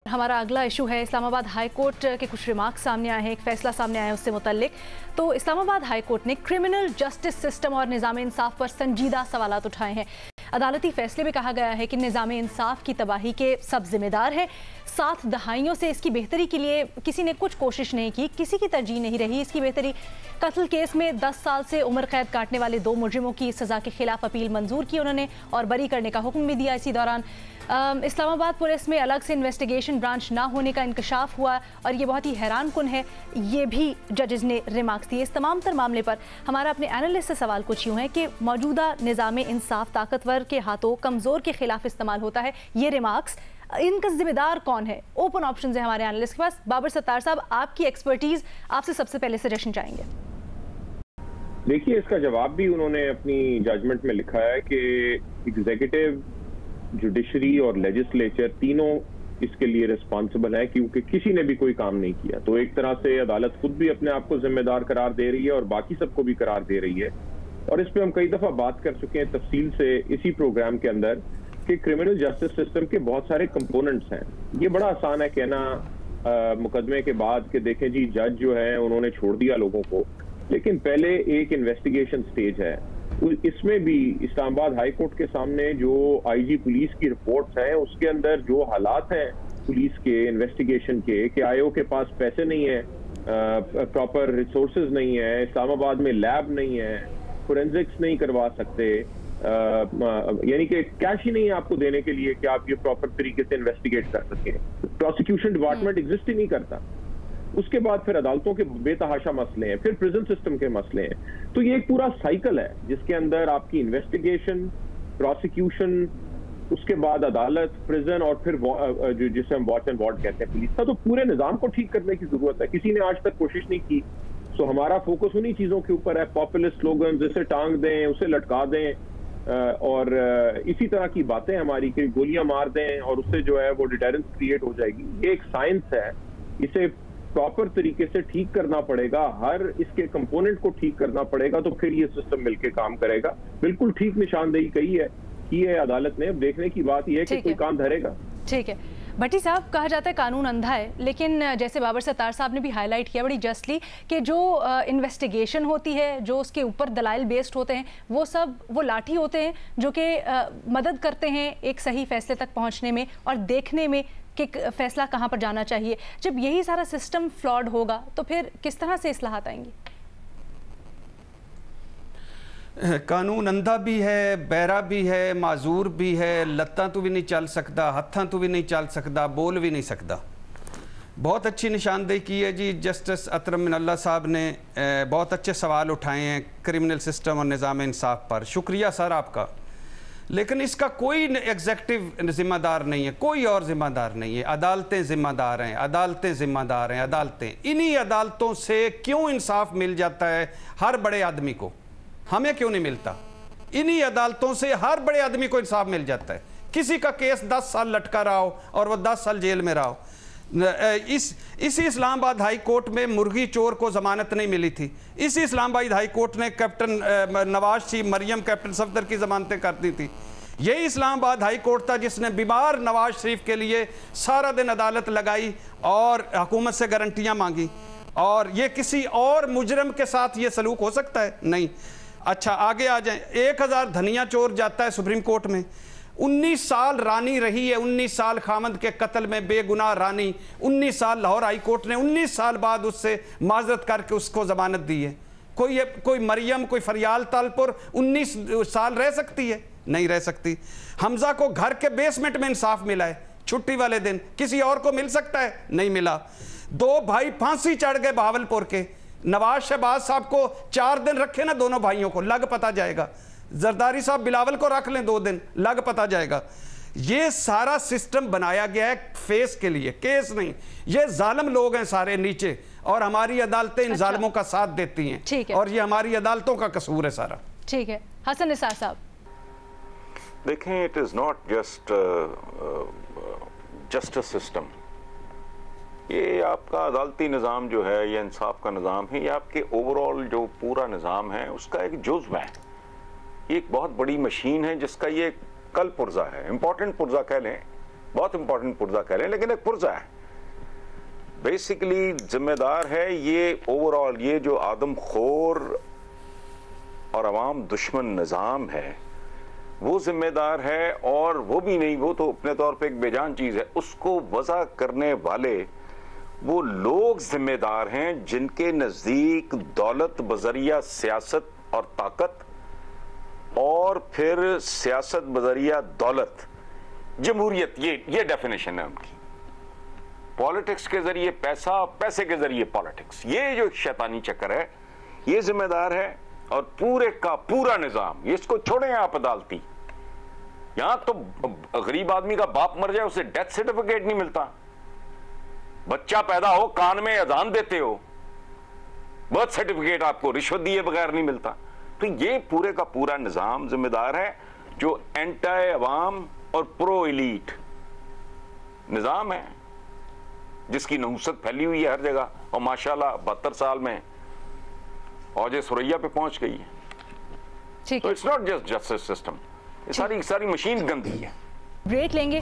हमारा अगला इशू है इस्लामाबाद हाई कोर्ट के कुछ रिमार्क्स सामने आए हैं, एक फैसला सामने आया है उससे मुतल्लिक। तो इस्लामाबाद हाई कोर्ट ने क्रिमिनल जस्टिस सिस्टम और निज़ाम इंसाफ पर संजीदा सवालात उठाए हैं। अदालती फैसले में कहा गया है कि निज़ाम इंसाफ की तबाही के सब जिम्मेदार हैं। 7 दहाइयों से इसकी बेहतरी के लिए किसी ने कुछ कोशिश नहीं की, किसी की तरजीह नहीं रही इसकी बेहतरी। कत्ल केस में 10 साल से उम्र कैद काटने वाले 2 मुजरिमों की सज़ा के खिलाफ अपील मंजूर की उन्होंने और बरी करने का हुक्म भी दिया। इसी दौरान इस्लामाबाद पुलिस में अलग से इन्वेस्टिगेशन ब्रांच ना होने का इंकशाफ हुआ और ये बहुत ही हैरान कुन है, ये भी जजेस ने रिमार्क्स दिए। इस तमाम तर मामले पर हमारा अपने एनालिस्ट से सवाल कुछ यूँ है कि मौजूदा निज़ाम इंसाफ ताकतवर के हाथों कमज़ोर के खिलाफ इस्तेमाल होता है, ये रिमार्क्स इनका जिम्मेदार कौन है? ओपन ऑप्शन है हमारे एनालिस्ट के पास। बाबर सत्तार साहब, आपकी एक्सपर्टीज, आपसे सबसे पहले सजेशन चाहेंगे। देखिए, इसका जवाब भी उन्होंने अपनी जजमेंट में लिखा है कि एग्जीक्यूटिव, जुडिशरी और लेजिस्लेचर तीनों इसके लिए रिस्पॉन्सिबल है क्योंकि किसी ने भी कोई काम नहीं किया। तो एक तरह से अदालत खुद भी अपने आप को जिम्मेदार करार दे रही है और बाकी सबको भी करार दे रही है। और इस पे हम कई दफा बात कर चुके हैं तफसील से इसी प्रोग्राम के अंदर कि क्रिमिनल जस्टिस सिस्टम के बहुत सारे कंपोनेंट्स हैं। ये बड़ा आसान है कहना मुकदमे के बाद कि देखें जी जज जो है उन्होंने छोड़ दिया लोगों को, लेकिन पहले एक इन्वेस्टिगेशन स्टेज है। इसमें भी इस्लामाबाद हाई कोर्ट के सामने जो आईजी पुलिस की रिपोर्ट्स हैं उसके अंदर जो हालात हैं पुलिस के इन्वेस्टिगेशन के कि आईओ के पास पैसे नहीं है, प्रॉपर रिसोर्सेज नहीं है, इस्लामाबाद में लैब नहीं है, फोरेंसिक्स नहीं करवा सकते, यानी कि कैश ही नहीं है आपको देने के लिए कि आप ये प्रॉपर तरीके से इन्वेस्टिगेट कर सकें। प्रोसिक्यूशन डिपार्टमेंट एग्जिस्ट ही नहीं करता। उसके बाद फिर अदालतों के बेतहाशा मसले हैं, फिर प्रिजन सिस्टम के मसले हैं। तो ये एक पूरा साइकिल है जिसके अंदर आपकी इन्वेस्टिगेशन, प्रोसिक्यूशन, उसके बाद अदालत, प्रिजन और फिर जिसे हम वॉच एंड वार्ड कहते हैं पुलिस का। तो पूरे निजाम को ठीक करने की जरूरत है। किसी ने आज तक कोशिश नहीं की। तो हमारा फोकस उन्हीं चीजों के ऊपर है, पॉपुलिस्ट स्लोगन जिसे टांग दें, उसे लटका दें और इसी तरह की बातें हमारी कि गोलियां मार दें और उससे जो है वो डिटेरेंस क्रिएट हो जाएगी। ये एक साइंस है, इसे प्रॉपर तरीके से ठीक करना पड़ेगा, हर इसके कंपोनेंट को ठीक करना पड़ेगा, तो फिर ये सिस्टम मिलके काम करेगा। बिल्कुल ठीक निशानदेही की है अदालत ने। अब देखने की बात यह है कि कोई काम धरेगा। ठीक है भट्टी साहब, कहा जाता है कानून अंधा है, लेकिन जैसे बाबर सत्तार साहब ने भी हाईलाइट किया बड़ी जस्टली कि जो इन्वेस्टिगेशन होती है, जो उसके ऊपर दलाइल बेस्ड होते हैं, वो सब वो लाठी होते हैं जो कि मदद करते हैं एक सही फैसले तक पहुंचने में और देखने में कि फैसला कहाँ पर जाना चाहिए। जब यही सारा सिस्टम फ्लॉड होगा तो फिर किस तरह से इस्लाहात आएंगी? कानून अंधा भी है, बहरा भी है, माजूर भी है, लत्तां तो भी नहीं चल सकता, हत्थां तो भी नहीं चल सकता, बोल भी नहीं सकता। बहुत अच्छी निशानदेही की है जी जस्टिस अतरम मिनल्ला साहब ने। बहुत अच्छे सवाल उठाए हैं क्रिमिनल सिस्टम और निज़ाम इंसाफ पर। शुक्रिया सर आपका। लेकिन इसका कोई एग्जेक्टिव ज़िम्मेदार नहीं है, कोई और ज़िम्मेदार नहीं है। अदालतें ज़िम्मेदार हैं, अदालतें ज़िम्मेदार हैं, अदालतें। इन्हीं अदालतों से क्यों इंसाफ मिल जाता है हर बड़े आदमी को? हमें क्यों नहीं मिलता? इन्हीं अदालतों से हर बड़े आदमी को इंसाफ मिल जाता है। किसी का केस 10 साल लटका रहा हो और वो 10 साल जेल में रहा हो। इसी इस्लामाबाद हाई कोर्ट में मुर्गी चोर को ज़मानत नहीं मिली थी। इसी इस्लामाबाद हाई कोर्ट ने कैप्टन नवाज शरीफ, मरियम, कैप्टन सफदर की ज़मानतें कर दी थी। यही इस्लामाबाद हाई कोर्ट था जिसने बीमार नवाज शरीफ के लिए सारा दिन अदालत लगाई और हुकूमत से गारंटियाँ मांगी। और ये किसी और मुजरम के साथ ये सलूक हो सकता है? नहीं। अच्छा, आगे आ जाएं। 1000 धनिया चोर जाता है सुप्रीम कोर्ट में। 19 साल रानी रही है, 19 साल खामद के कत्ल में बेगुनाह रानी। 19 साल लाहौर हाई कोर्ट ने 19 साल बाद उससे माजरत करके उसको जमानत दी है। कोई मरियम, कोई फरियाल तालपुर 19 साल रह सकती है? नहीं रह सकती। हमजा को घर के बेसमेंट में इंसाफ मिला है छुट्टी वाले दिन, किसी और को मिल सकता है? नहीं मिला। 2 भाई फांसी चढ़ गए बहावलपुर के। नवाज शहबाज साहब को 4 दिन रखे ना दोनों भाइयों को, लग पता जाएगा। जरदारी साहब बिलावल को रख लें 2 दिन, लग पता जाएगा। ये सारा सिस्टम बनाया गया है फेस के लिए, केस नहीं। ये जालिम लोग हैं सारे नीचे और हमारी अदालतें इन जालिमों का साथ देती हैं और ये हमारी अदालतों का कसूर है सारा। ठीक है, हसन निसार साहब। देखें, it is not just justice system. ये आपका अदालती निज़ाम जो है, ये इंसाफ का निज़ाम है, ये आपके ओवरऑल जो पूरा निज़ाम है उसका एक जुज़्व है। ये एक बहुत बड़ी मशीन है जिसका ये कल पुर्जा है, इम्पॉर्टेंट पुर्जा कह लें, बहुत इंपॉर्टेंट पुर्जा कह रहे हैं, लेकिन एक पुर्जा है बेसिकली जिम्मे दार है ये ओवरऑल ये जो आदमखोर और अवाम दुश्मन निज़ाम है वो जिम्मेदार है, और वो भी नहीं, वो तो अपने तौर पे एक बेजान चीज़ है, उसको वज़ा करने वाले वो लोग जिम्मेदार हैं जिनके नज़दीक दौलत बज़रिया सियासत और ताकत और फिर सियासत बज़रिया दौलत जमहूरियत, ये डेफिनेशन है उनकी। पॉलिटिक्स के जरिए पैसा, पैसे के जरिए पॉलिटिक्स, ये जो शैतानी चक्कर है ये जिम्मेदार है। और पूरे का पूरा निजाम, इसको छोड़ें आप अदालती, यहां तो गरीब आदमी का बाप मर जाए उसे डेथ सर्टिफिकेट नहीं मिलता, बच्चा पैदा हो कान में अजान देते हो, बर्थ सर्टिफिकेट आपको रिश्वत दिए बगैर नहीं मिलता। तो ये पूरे का पूरा निजाम जिम्मेदार है जो एंटी अवाम और प्रो एलीट निजाम है जिसकी नहुसत फैली हुई है हर जगह, और माशाल्लाह 72 साल में औजे सुरैया पे पहुंच गई है। तो it's not just justice system, ये सारी मशीन गंदी है। ब्रेक लेंगे।